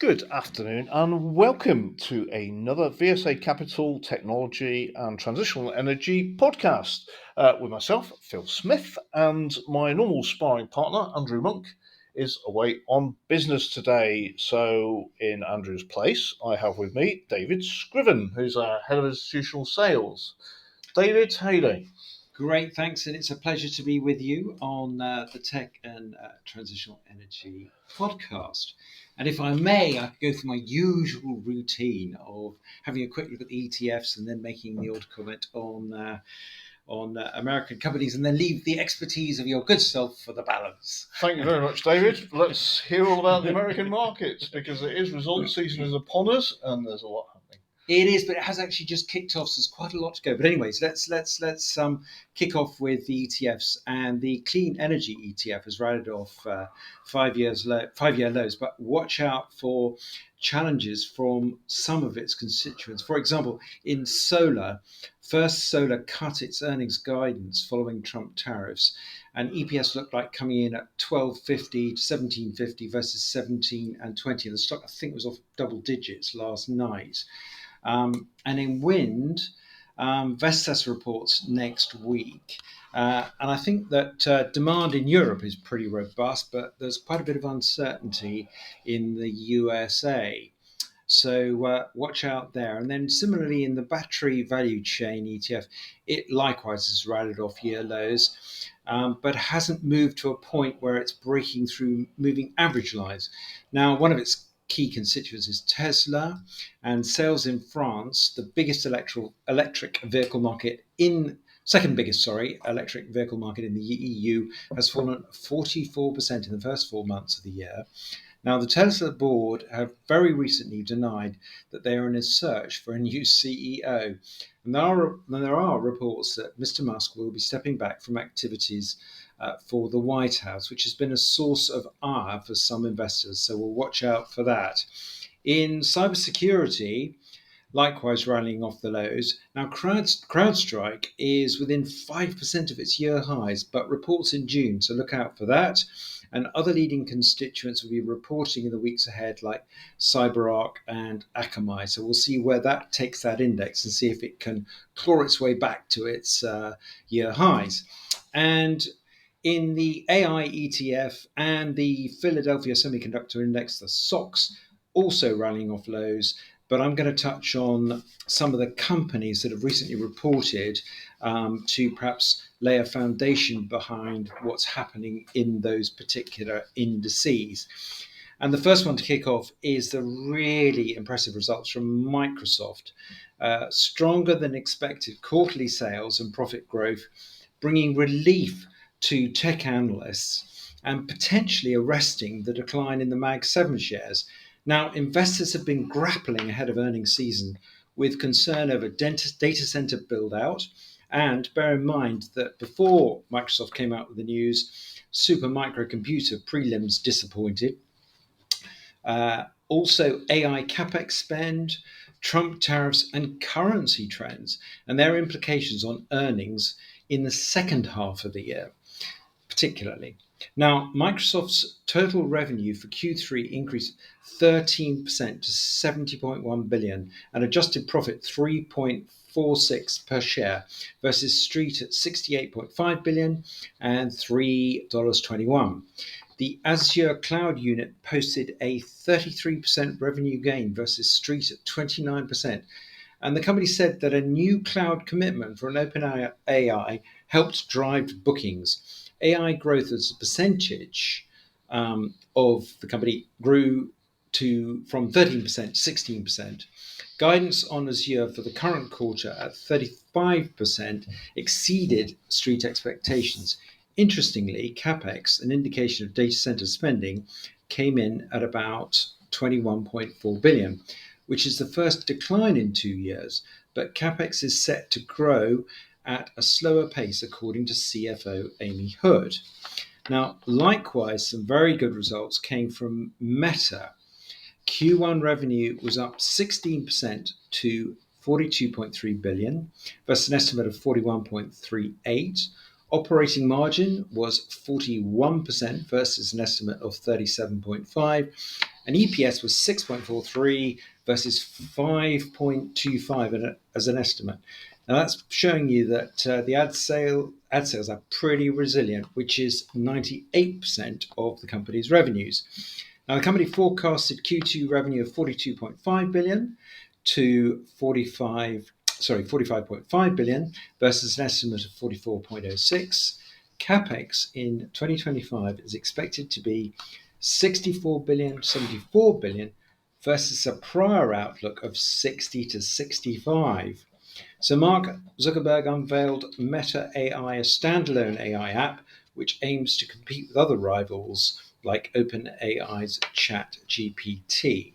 Good afternoon and welcome to another VSA Capital Technology and Transitional Energy podcast with myself, Phil Smith, and my normal sparring partner, Andrew Monk, is away on business today. So in Andrew's place, I have with me David Scriven, who's our Head of Institutional Sales. David, how you doing? Great, thanks, and it's a pleasure to be with you on the Tech and Transitional Energy podcast. And if I may, I could go through my usual routine of having a quick look at the ETFs and then making the odd comment on American companies, and then leave the expertise of your good self for the balance. Thank you very much, David. Let's hear all about the American markets because it is results season is upon us and there's a lot happening. It is, but it has actually just kicked off, so there's quite a lot to go. But anyways, let's kick off with the ETFs, and the clean energy ETF has rallied off 5 year lows. But watch out for challenges from some of its constituents. For example, in solar, First Solar cut its earnings guidance following Trump tariffs, and EPS looked like coming in at 12.50 to 17.50 versus 17 and 20. The stock, I think, was off double digits last night. And in wind, Vestas reports next week. And I think that demand in Europe is pretty robust, but there's quite a bit of uncertainty in the USA. So watch out there. And then similarly in the battery value chain ETF, it likewise has rallied off year lows, but hasn't moved to a point where it's breaking through moving average lines. Now, one of its key constituents is Tesla, and sales in France, the biggest electric vehicle market electric vehicle market in the EU, has fallen 44% in the first 4 months of the year. Now, the Tesla board have very recently denied that they are in a search for a new CEO. And there are reports that Mr. Musk will be stepping back from activities for the White House, which has been a source of ire for some investors. So we'll watch out for that. In cybersecurity, likewise rallying off the lows. Now, CrowdStrike is within 5% of its year highs, but reports in June, so look out for that. And other leading constituents will be reporting in the weeks ahead, like CyberArk and Akamai. So we'll see where that takes that index and see if it can claw its way back to its year highs. And in the AI ETF and the Philadelphia Semiconductor Index, the SOX, also rallying off lows. But I'm going to touch on some of the companies that have recently reported to perhaps lay a foundation behind what's happening in those particular indices. And the first one to kick off is the really impressive results from Microsoft. Stronger than expected quarterly sales and profit growth, bringing relief to tech analysts and potentially arresting the decline in the Mag 7 shares. Now, investors have been grappling ahead of earnings season with concern over data center build out. And bear in mind that before Microsoft came out with the news, Supermicro Computer prelims disappointed. Also, AI capex spend, Trump tariffs, and currency trends, and their implications on earnings in the second half of the year, particularly. Now, Microsoft's total revenue for Q3 increased 13% to $70.1 billion and adjusted profit 3.46 per share versus Street at $68.5 billion and $3.21. The Azure Cloud unit posted a 33% revenue gain versus Street at 29%. And the company said that a new cloud commitment for an OpenAI helped drive bookings. AI growth as a percentage of the company grew from 13% to 16%. Guidance on Azure for the current quarter at 35% exceeded street expectations. Interestingly, CapEx, an indication of data center spending, came in at about $21.4 billion, which is the first decline in 2 years, but CapEx is set to grow at a slower pace, according to CFO Amy Hood. Now, likewise, some very good results came from Meta. Q1 revenue was up 16% to $42.3 billion versus an estimate of $41.38. Operating margin was 41% versus an estimate of 37.5%. and EPS was 6.43 versus 5.25 as an estimate. Now that's showing you that the ad sales are pretty resilient, which is 98% of the company's revenues. Now the company forecasted Q2 revenue of 42.5 billion to 45.5 billion versus an estimate of 44.06. CapEx in 2025 is expected to be 64 billion to 74 billion versus a prior outlook of 60 to 65. So Mark Zuckerberg unveiled Meta AI, a standalone AI app which aims to compete with other rivals like OpenAI's ChatGPT.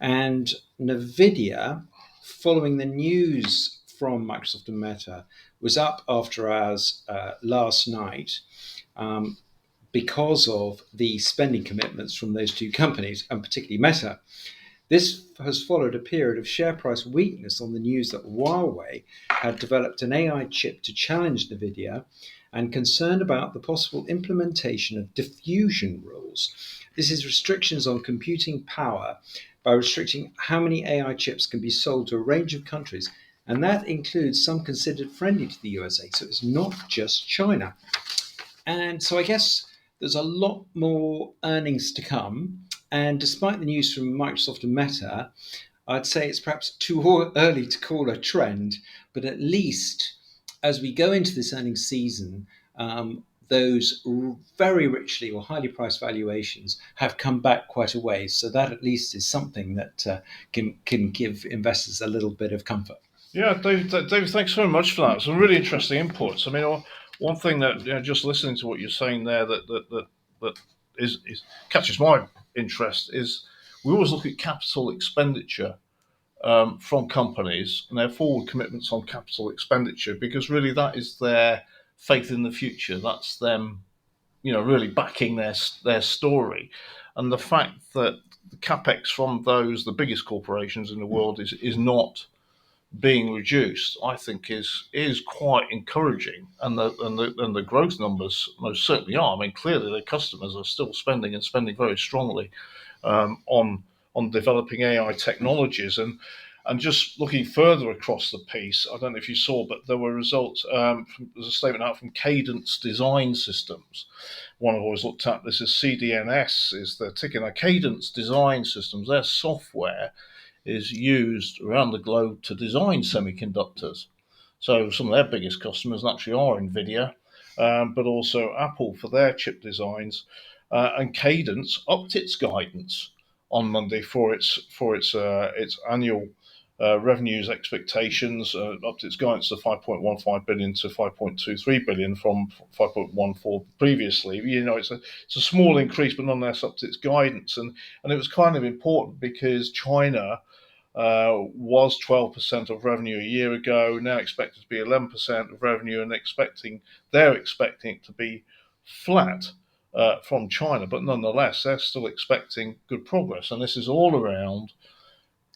And NVIDIA, following the news from Microsoft and Meta, was up after hours last night because of the spending commitments from those two companies, and particularly Meta. This has followed a period of share price weakness on the news that Huawei had developed an AI chip to challenge NVIDIA and concerned about the possible implementation of diffusion rules. This is restrictions on computing power by restricting how many AI chips can be sold to a range of countries, and that includes some considered friendly to the USA, so it's not just China. And so I guess there's a lot more earnings to come, and despite the news from Microsoft and Meta, I'd say it's perhaps too early to call a trend, but at least as we go into this earnings season, those very richly or highly priced valuations have come back quite a way. So that at least is something that can give investors a little bit of comfort. Yeah, David, thanks very much for that. Some really interesting inputs. I mean, one thing that just listening to what you're saying there that is catches my interest is we always look at capital expenditure from companies and their forward commitments on capital expenditure, because really that is their faith in the future. That's them, really backing their story. And the fact that the capex from the biggest corporations in the world is not being reduced, I think is quite encouraging, and the growth numbers most certainly are. I mean, clearly the customers are still spending and spending very strongly on developing AI technologies. And just looking further across the piece, I don't know if you saw, but there were results. There's a statement out from Cadence Design Systems. One I've always looked at. This is CDNS, is the ticker. Now, Cadence Design Systems, their software is used around the globe to design semiconductors. So some of their biggest customers actually are NVIDIA, but also Apple for their chip designs. And Cadence upped its guidance on Monday for its annual revenues expectations, upped its guidance to 5.15 billion to 5.23 billion from 5.14 previously. It's a small increase, but nonetheless upped its guidance, and it was kind of important because China was 12% of revenue a year ago, now expected to be 11% of revenue, and they're expecting it to be flat from China, but nonetheless they're still expecting good progress, and this is all around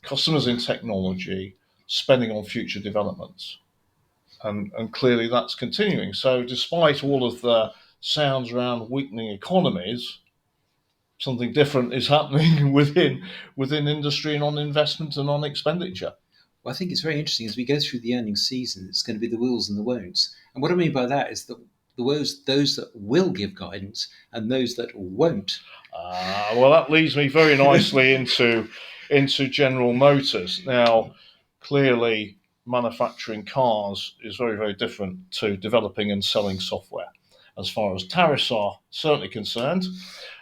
customers in technology spending on future developments, and clearly that's continuing. So despite all of the sounds around weakening economies, something different is happening within industry and on investment and on expenditure. Well, I think it's very interesting as we go through the earnings season. It's going to be the wills and the won'ts, and what I mean by that is that those that will give guidance and those that won't. Well, that leads me very nicely into General Motors. Now, clearly, manufacturing cars is very, very different to developing and selling software, as far as tariffs are certainly concerned.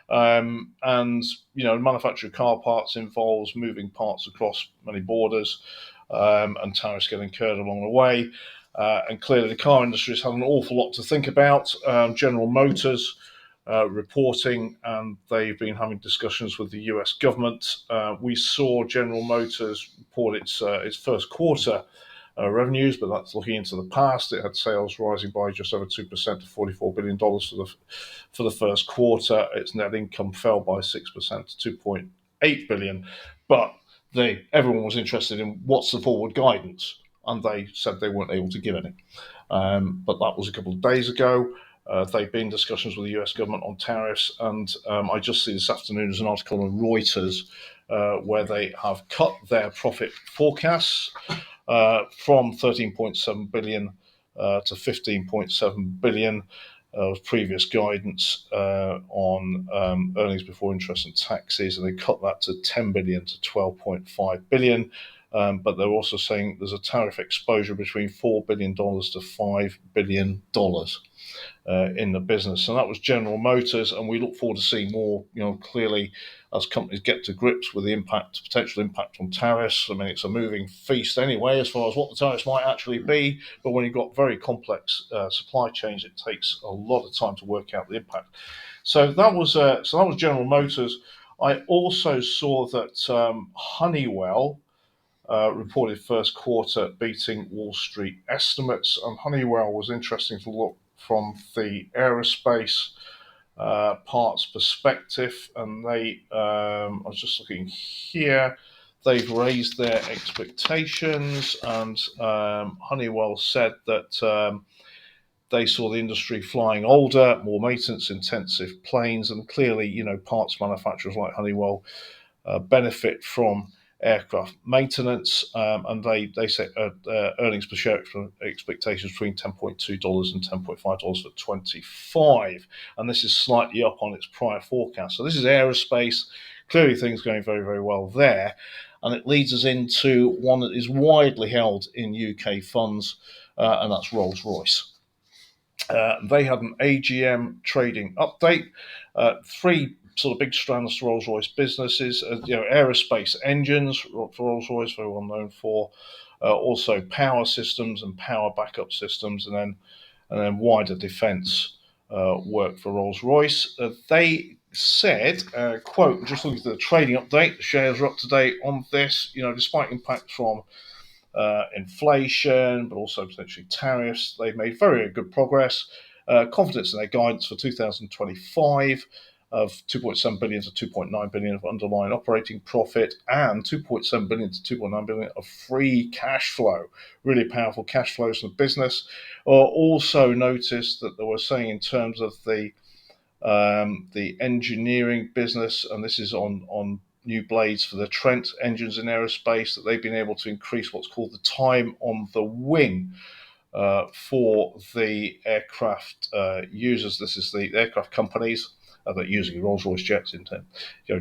And manufacturing car parts involves moving parts across many borders, and tariffs get incurred along the way. And clearly, the car industry has had an awful lot to think about. General Motors reporting, and they've been having discussions with the US government. We saw General Motors report its first quarter revenues, but that's looking into the past. It had sales rising by just over 2% to $44 billion for the first quarter. Its net income fell by 6% to $2.8 billion. But everyone was interested in what's the forward guidance, and they said they weren't able to give any. But that was a couple of days ago. They've been in discussions with the US government on tariffs, and I just see this afternoon there's an article on Reuters where they have cut their profit forecasts from 13.7 billion to 15.7 billion of previous guidance on earnings before interest and taxes, and they cut that to 10 billion to 12.5 billion. But they're also saying there's a tariff exposure between $4 billion to $5 billion in the business. And that was General Motors, and we look forward to seeing more, clearly as companies get to grips with the potential impact on tariffs. I mean, it's a moving feast anyway as far as what the tariffs might actually be, but when you've got very complex supply chains, it takes a lot of time to work out the impact. So that was General Motors. I also saw that Honeywell reported first quarter beating Wall Street estimates, and Honeywell was interesting to look from the aerospace parts perspective, and I was just looking here, they've raised their expectations, and Honeywell said that they saw the industry flying older, more maintenance-intensive planes, and clearly, parts manufacturers like Honeywell benefit from aircraft maintenance, and they set earnings per share expectations between $10.2 and $10.5 for 25, and this is slightly up on its prior forecast. So this is aerospace. Clearly, things going very, very well there, and it leads us into one that is widely held in UK funds, and that's Rolls-Royce. They had an AGM trading update. Three sort of big strands to Rolls-Royce businesses, aerospace engines for Rolls-Royce, very well known for, also power systems and power backup systems, and then wider defence work for Rolls-Royce. They said, quote, just looking at the trading update, the shares are up to date on this, despite impacts from inflation, but also potentially tariffs. They've made very good progress. Confidence in their guidance for 2025 of 2.7 billion to 2.9 billion of underlying operating profit and 2.7 billion to 2.9 billion of free cash flow. Really powerful cash flows from the business. Also noticed that they were saying in terms of the engineering business, and this is on new blades for the Trent engines in aerospace, that they've been able to increase what's called the time on the wing for the aircraft users. This is the aircraft companies that are using Rolls-Royce jets into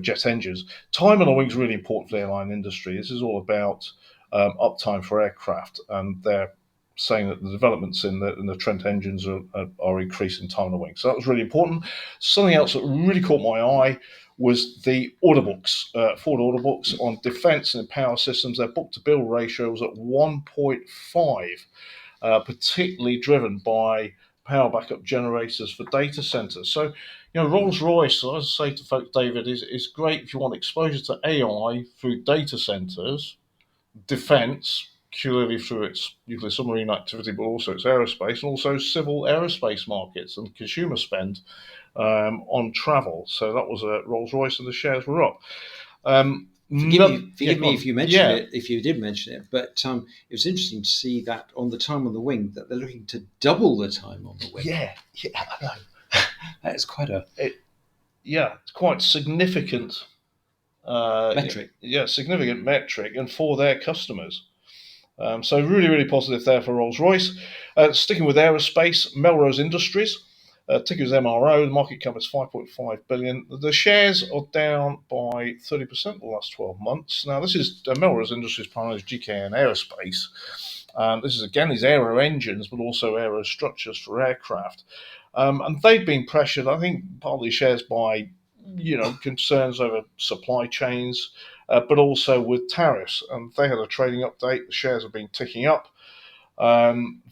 jet engines. Time on the wing is really important for the airline industry. This is all about uptime for aircraft, and they're saying that the developments in the Trent engines are increasing time on the wing. So that was really important. Something else that really caught my eye was the order books, forward order books on defence and power systems. Their book-to-bill ratio was at 1.5, particularly driven by power backup generators for data centers. So, Rolls-Royce, as I say to folks, David, is great if you want exposure to AI through data centers, defence, purely through its nuclear submarine activity, but also its aerospace, and also civil aerospace markets and consumer spend on travel. So that was Rolls-Royce, and the shares were up. Forgive me if you mentioned it, if you did mention it, but it was interesting to see that on the time on the wing, that they're looking to double the time on the wing. Yeah, I know. That is it's quite significant metric. Significant metric, and for their customers. So really, really positive there for Rolls-Royce. Sticking with aerospace, Melrose Industries, ticker is MRO. The market cap is 5.5 billion. The shares are down by 30% the last 12 months. Now, this is Melrose Industries, primarily GKN Aerospace. This is again these aero engines, but also aero structures for aircraft. And they've been pressured, I think, partly shares by concerns over supply chains, but also with tariffs. And they had a trading update. The shares have been ticking up.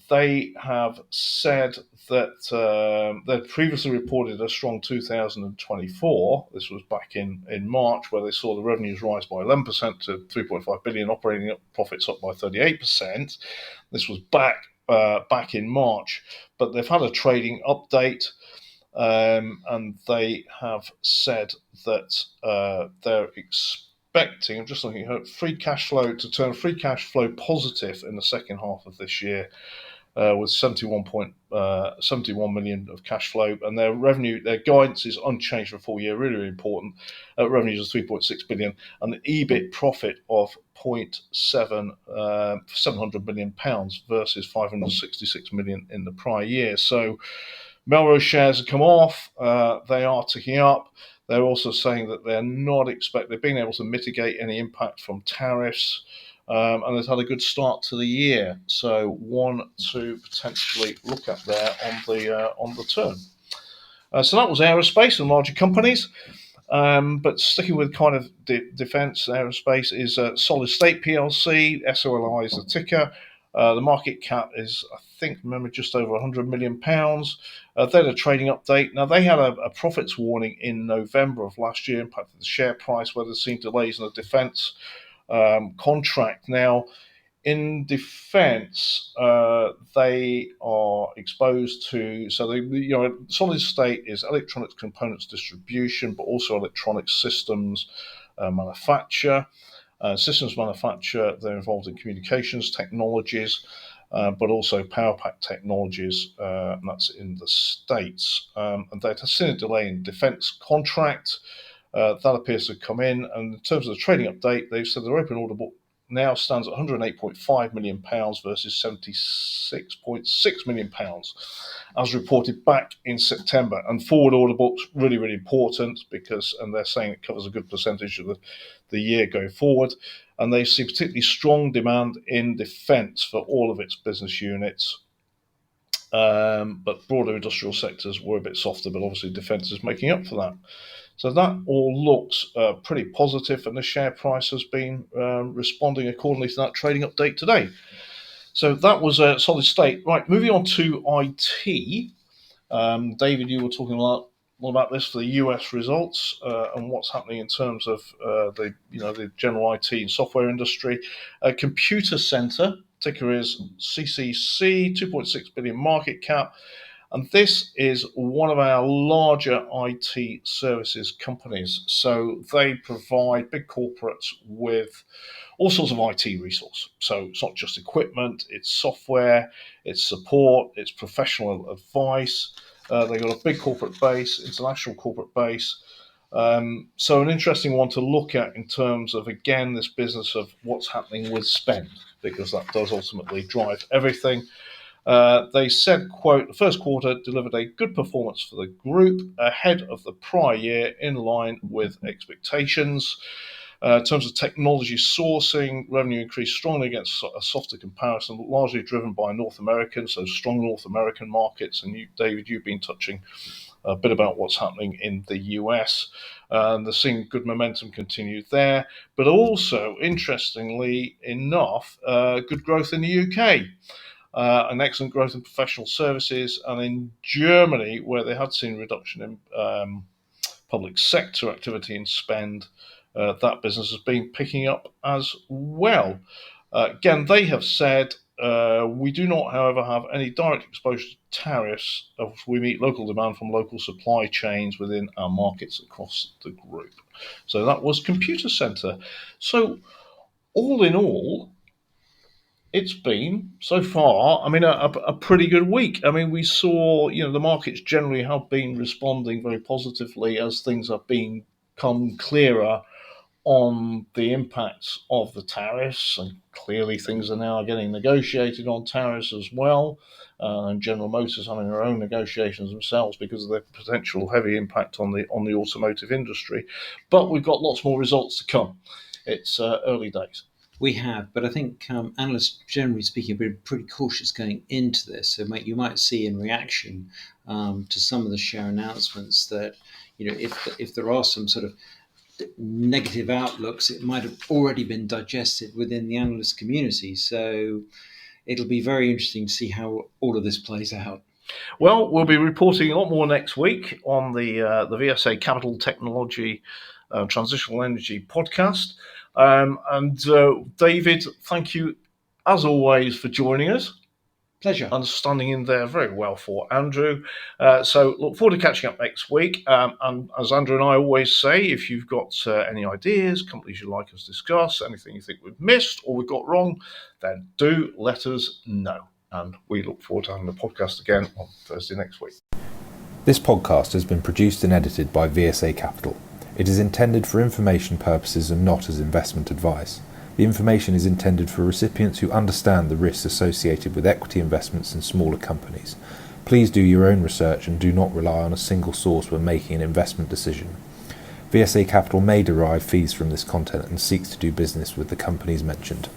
They have said that they previously reported a strong 2024. This was back in March, where they saw the revenues rise by 11% to 3.5 billion, operating profits up by 38%. This was back in March, but they've had a trading update. And they have said that they're expecting, I'm just looking at free cash flow to turn free cash flow positive in the second half of this year. with 71 million of cash flow, and their revenue, their guidance is unchanged for a full year. Really, really important. Revenues of 3.6 billion and an EBIT profit of 700 million pounds versus 566 million in the prior year. So Melrose shares have come off. They are ticking up. They're also saying that they've been able to mitigate any impact from tariffs, and they've had a good start to the year. So one to potentially look at there on the turn. So that was aerospace and larger companies. But sticking with kind of defence aerospace is Solid State PLC. SOLI is the ticker. The market cap is, I think, remember, just over £100 million. They had a trading update. Now, they had a profits warning in November of last year, impacted the share price, where there's seen delays in the defence contract. Now, in defence, they are exposed to, Solid State is electronics components distribution, but also electronic systems manufacture. Systems manufacture, they're involved in communications technologies, but also power pack technologies, and that's in the States. And they've seen a delay in defence contract. That appears to come in. And in terms of the trading update, they've said their open order book now stands at £108.5 million versus £76.6 million as reported back in September. And forward order books, really, really important and they're saying it covers a good percentage of the year going forward. And they see particularly strong demand in defence for all of its business units. But broader industrial sectors were a bit softer, but obviously defence is making up for that. So that all looks pretty positive, and the share price has been responding accordingly to that trading update today. So that was a Solid State. Right, moving on to IT. David, you were talking a lot about this for the US results and what's happening in terms of the general IT and software industry. Computacenter, ticker is CCC, 2.6 billion market cap. And this is one of our larger IT services companies. So they provide big corporates with all sorts of IT resource. So it's not just equipment, it's software, it's support, it's professional advice. They've got a big corporate base, international corporate base. So an interesting one to look at in terms of, again, this business of what's happening with spend, because that does ultimately drive everything. They said, quote, the first quarter delivered a good performance for the group ahead of the prior year, in line with expectations. In terms of technology sourcing, revenue increased strongly against a softer comparison, largely driven by North American, so strong North American markets. And you, David, you've been touching a bit about what's happening in the US. They're seeing good momentum continue there, but also, interestingly enough, good growth in the UK. And excellent growth in professional services, and in Germany, where they had seen a reduction in public sector activity and spend, that business has been picking up as well. Again, they have said, we do not, however, have any direct exposure to tariffs as we meet local demand from local supply chains within our markets across the group. So that was Computacenter. So all in all, it's been, so far, a pretty good week. We saw, the markets generally have been responding very positively as things have become clearer on the impacts of the tariffs, and clearly things are now getting negotiated on tariffs as well. And General Motors having their own negotiations themselves because of the potential heavy impact on the automotive industry. But we've got lots more results to come. It's early days. We have, but I think analysts, generally speaking, have been pretty cautious going into this. So you might see in reaction to some of the share announcements that, if there are some sort of negative outlooks, it might have already been digested within the analyst community. So it'll be very interesting to see how all of this plays out. Well, we'll be reporting a lot more next week on the VSA Capital Technology Transitional Energy podcast. And David, thank you as always for joining us. Pleasure. And standing in there very well for Andrew. So look forward to catching up next week. And as Andrew and I always say, if you've got any ideas, companies you'd like us to discuss, anything you think we've missed or we've got wrong, then do let us know. and we look forward to having the podcast again on Thursday next week. This podcast has been produced and edited by VSA Capital. It is intended for information purposes and not as investment advice. The information is intended for recipients who understand the risks associated with equity investments in smaller companies. Please do your own research and do not rely on a single source when making an investment decision. VSA Capital may derive fees from this content and seeks to do business with the companies mentioned.